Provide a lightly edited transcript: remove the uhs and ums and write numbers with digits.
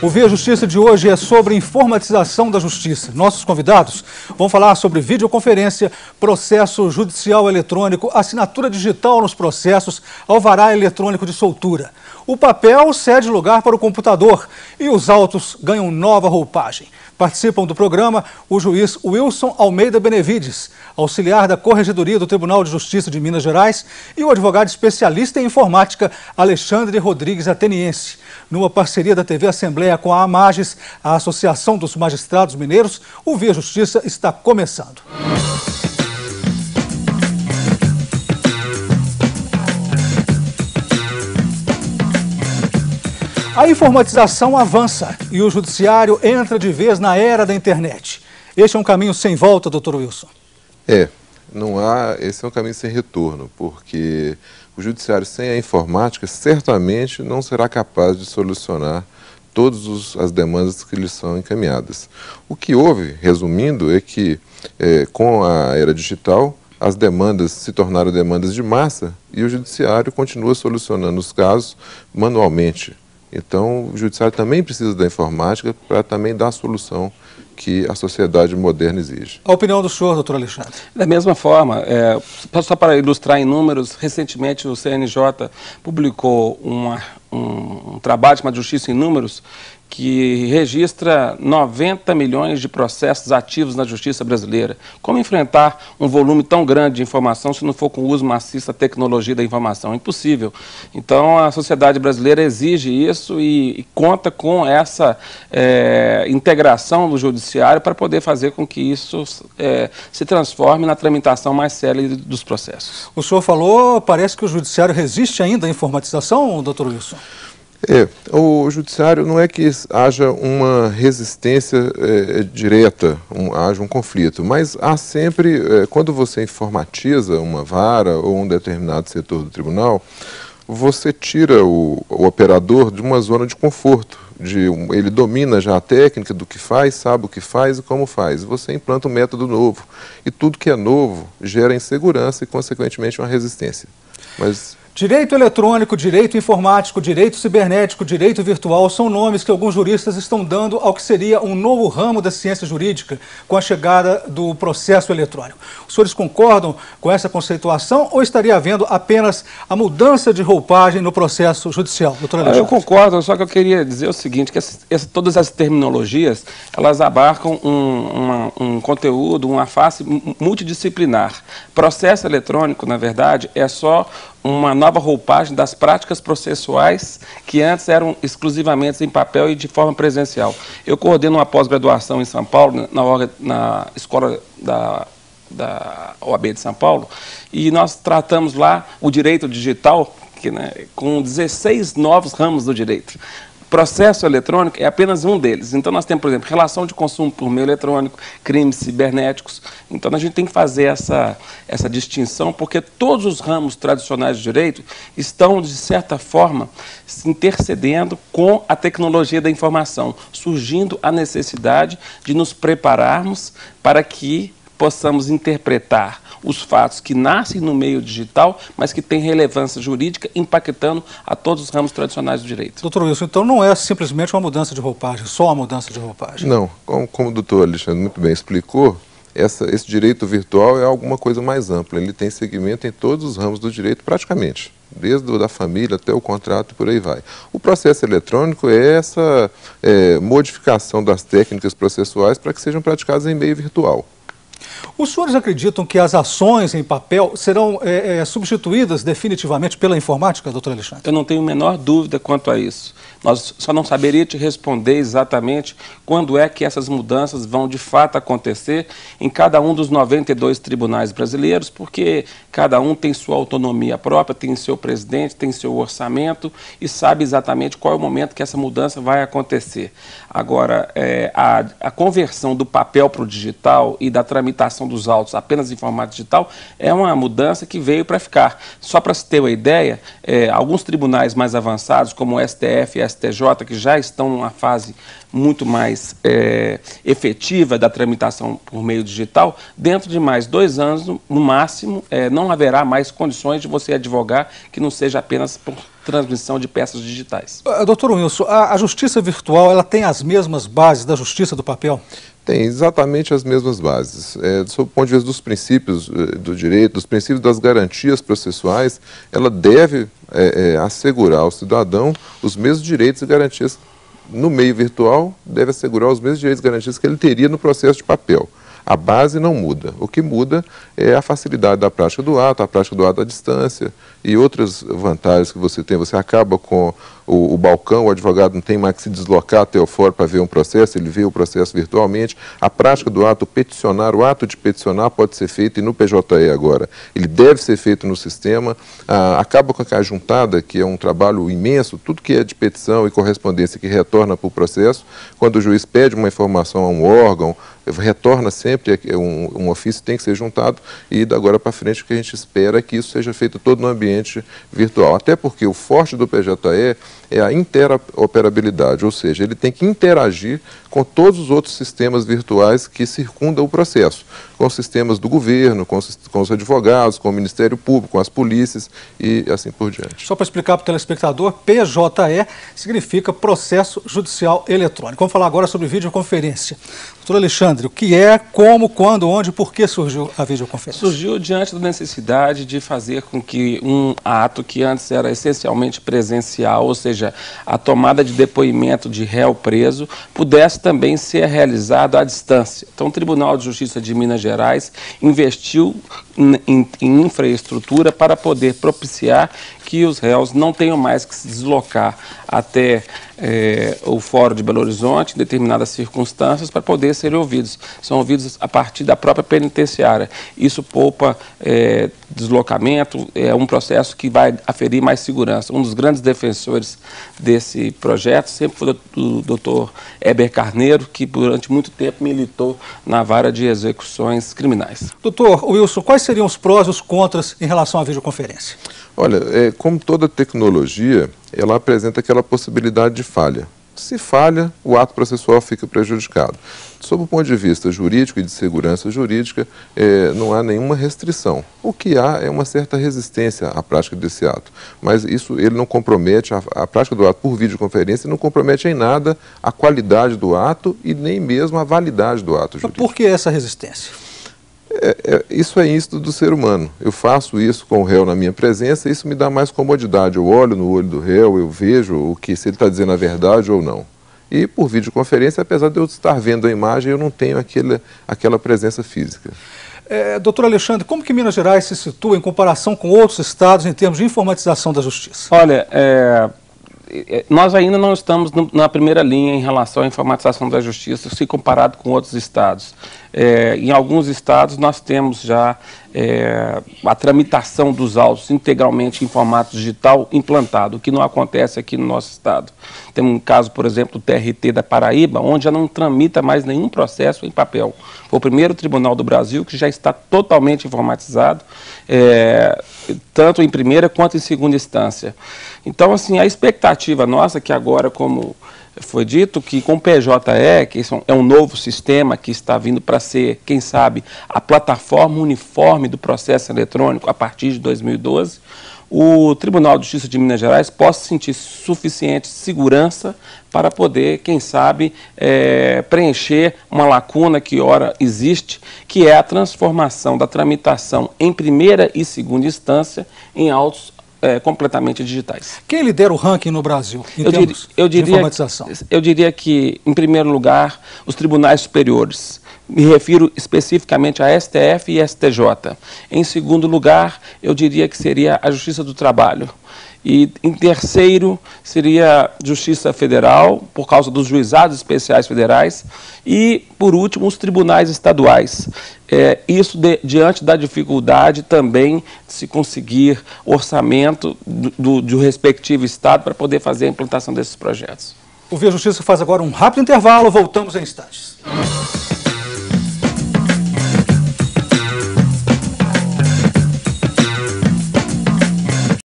O Via Justiça de hoje é sobre informatização da justiça. Nossos convidados vão falar sobre videoconferência, processo judicial eletrônico, assinatura digital nos processos, alvará eletrônico de soltura. O papel cede lugar para o computador e os autos ganham nova roupagem. Participam do programa o juiz Wilson Almeida Benevides, auxiliar da Corregedoria do Tribunal de Justiça de Minas Gerais, e o advogado especialista em informática Alexandre Rodrigues Ateniense. Numa parceria da TV Assembleia com a AMAGES, a Associação dos Magistrados Mineiros, o Via Justiça está começando. A informatização avança e o judiciário entra de vez na era da internet. Este é um caminho sem volta, doutor Wilson. Esse é um caminho sem retorno, porque o judiciário sem a informática certamente não será capaz de solucionar todas as demandas que lhe são encaminhadas. O que houve, resumindo, é que com a era digital, as demandas se tornaram demandas de massa e o judiciário continua solucionando os casos manualmente. Então, o judiciário também precisa da informática para também dar a solução que a sociedade moderna exige. A opinião do senhor, doutor Alexandre? Da mesma forma, só para ilustrar em números, recentemente o CNJ publicou um trabalho chamado Justiça em Números, que registra 90 milhões de processos ativos na justiça brasileira. Como enfrentar um volume tão grande de informação se não for com o uso maciço da tecnologia da informação? É impossível. Então, a sociedade brasileira exige isso e conta com essa integração do judiciário para poder fazer com que isso se transforme na tramitação mais célere dos processos. O senhor falou, parece que o judiciário resiste ainda à informatização, doutor Wilson? O judiciário não é que haja uma resistência direta, haja um conflito, mas há sempre, quando você informatiza uma vara ou um determinado setor do tribunal, você tira o operador de uma zona de conforto, ele domina já a técnica do que faz, sabe o que faz e como faz. Você implanta um método novo e tudo que é novo gera insegurança e, consequentemente, uma resistência. Direito eletrônico, direito informático, direito cibernético, direito virtual são nomes que alguns juristas estão dando ao que seria um novo ramo da ciência jurídica com a chegada do processo eletrônico. Os senhores concordam com essa conceituação ou estaria havendo apenas a mudança de roupagem no processo judicial? Doutor Alexandre? Eu concordo, só que eu queria dizer o seguinte, que todas as terminologias, elas abarcam um conteúdo, uma face multidisciplinar. Processo eletrônico, na verdade, é só uma nova roupagem das práticas processuais que antes eram exclusivamente em papel e de forma presencial. Eu coordeno uma pós-graduação em São Paulo, na escola da OAB de São Paulo, e nós tratamos lá o direito digital, com 16 novos ramos do direito. Processo eletrônico é apenas um deles. Então, nós temos, por exemplo, relação de consumo por meio eletrônico, crimes cibernéticos. Então, a gente tem que fazer essa distinção, porque todos os ramos tradicionais do direito estão, de certa forma, se intercedendo com a tecnologia da informação, surgindo a necessidade de nos prepararmos para que possamos interpretar os fatos que nascem no meio digital, mas que têm relevância jurídica, impactando a todos os ramos tradicionais do direito. Doutor Wilson, então não é simplesmente uma mudança de roupagem, só uma mudança de roupagem? Não, como o doutor Alexandre muito bem explicou, esse direito virtual é alguma coisa mais ampla, ele tem segmento em todos os ramos do direito praticamente, desde o da família até o contrato e por aí vai. O processo eletrônico é essa modificação das técnicas processuais para que sejam praticadas em meio virtual. Os senhores acreditam que as ações em papel serão substituídas definitivamente pela informática, doutor Alexandre? Eu não tenho a menor dúvida quanto a isso. Nós só não saberia te responder exatamente quando é que essas mudanças vão de fato acontecer em cada um dos 92 tribunais brasileiros, porque cada um tem sua autonomia própria, tem seu presidente, tem seu orçamento e sabe exatamente qual é o momento que essa mudança vai acontecer. Agora, a conversão do papel para o digital e da tramitação tramitação dos autos apenas em formato digital é uma mudança que veio para ficar. Só para se ter uma ideia, alguns tribunais mais avançados, como o STF e o STJ, que já estão numa fase muito mais efetiva da tramitação por meio digital, dentro de mais 2 anos, no máximo, não haverá mais condições de você advogar que não seja apenas por transmissão de peças digitais. Doutor Wilson, a justiça virtual ela tem as mesmas bases da justiça do papel? Tem exatamente as mesmas bases. Sob o ponto de vista dos princípios do direito, dos princípios das garantias processuais, ela deve assegurar ao cidadão os mesmos direitos e garantias no meio virtual, deve assegurar os mesmos direitos e garantias que ele teria no processo de papel. A base não muda. O que muda é a facilidade da prática do ato, a prática do ato à distância e outras vantagens que você tem. Você acaba com o balcão, o advogado não tem mais que se deslocar até o fórum para ver um processo, ele vê o processo virtualmente. A prática do ato, o ato de peticionar pode ser feito, e no PJE agora, ele deve ser feito no sistema. Acaba com a juntada, que é um trabalho imenso, tudo que é de petição e correspondência que retorna para o processo. Quando o juiz pede uma informação a um órgão, retorna sempre, um ofício tem que ser juntado, e da agora para frente o que a gente espera é que isso seja feito todo no ambiente virtual. Até porque o forte do PJE é a interoperabilidade, ou seja, ele tem que interagir com todos os outros sistemas virtuais que circundam o processo, com os sistemas do governo, com os advogados, com o Ministério Público, com as polícias e assim por diante. Só para explicar para o telespectador, PJE significa Processo Judicial Eletrônico. Vamos falar agora sobre videoconferência. Doutor Alexandre, o que é, como, quando, onde e por que surgiu a videoconferência? Surgiu diante da necessidade de fazer com que um ato que antes era essencialmente presencial, ou seja, a tomada de depoimento de réu preso, pudesse também ser realizado à distância. Então, o Tribunal de Justiça de Minas Gerais investiu em infraestrutura para poder propiciar que os réus não tenham mais que se deslocar até o Fórum de Belo Horizonte, em determinadas circunstâncias, para poder serem ouvidos. São ouvidos a partir da própria penitenciária. Isso poupa deslocamento, é um processo que vai aferir mais segurança. Um dos grandes defensores desse projeto sempre foi o doutor Heber Carneiro, que durante muito tempo militou na vara de execuções criminais. Doutor Wilson, quais seriam os prós e os contras em relação à videoconferência? Olha, como toda tecnologia, ela apresenta aquela possibilidade de falha. Se falha, o ato processual fica prejudicado. Sob o ponto de vista jurídico e de segurança jurídica, não há nenhuma restrição. O que há é uma certa resistência à prática desse ato. Mas isso ele não compromete, a prática do ato por videoconferência não compromete em nada a qualidade do ato e nem mesmo a validade do ato jurídico. Por que essa resistência? Isso é instinto do ser humano. Eu faço isso com o réu na minha presença, isso me dá mais comodidade. Eu olho no olho do réu, eu vejo se ele está dizendo a verdade ou não. E por videoconferência, apesar de eu estar vendo a imagem, eu não tenho aquela presença física. Doutor Alexandre, como que Minas Gerais se situa em comparação com outros estados em termos de informatização da justiça? Olha, nós ainda não estamos na primeira linha em relação à informatização da justiça, se comparado com outros estados. Em alguns estados nós temos já a tramitação dos autos integralmente em formato digital implantado, o que não acontece aqui no nosso estado. Tem um caso, por exemplo, do TRT da Paraíba, onde já não tramita mais nenhum processo em papel. Foi o primeiro tribunal do Brasil que já está totalmente informatizado, tanto em primeira quanto em segunda instância. Então, assim, a expectativa nossa, que agora, como foi dito, que com o PJE, que é um novo sistema que está vindo para ser, quem sabe, a plataforma uniforme do processo eletrônico a partir de 2012, o Tribunal de Justiça de Minas Gerais possa sentir suficiente segurança para poder, quem sabe, preencher uma lacuna que ora existe, que é a transformação da tramitação em primeira e segunda instância em autos completamente digitais. Quem lidera o ranking no Brasil em termos de informatização? Eu diria que, em primeiro lugar, os tribunais superiores. Me refiro especificamente a STF e STJ. Em segundo lugar, eu diria que seria a Justiça do Trabalho. E, em terceiro, seria Justiça Federal, por causa dos juizados especiais federais. E, por último, os tribunais estaduais. Isso diante da dificuldade também de se conseguir orçamento do respectivo estado para poder fazer a implantação desses projetos. O Via Justiça faz agora um rápido intervalo, voltamos em instantes.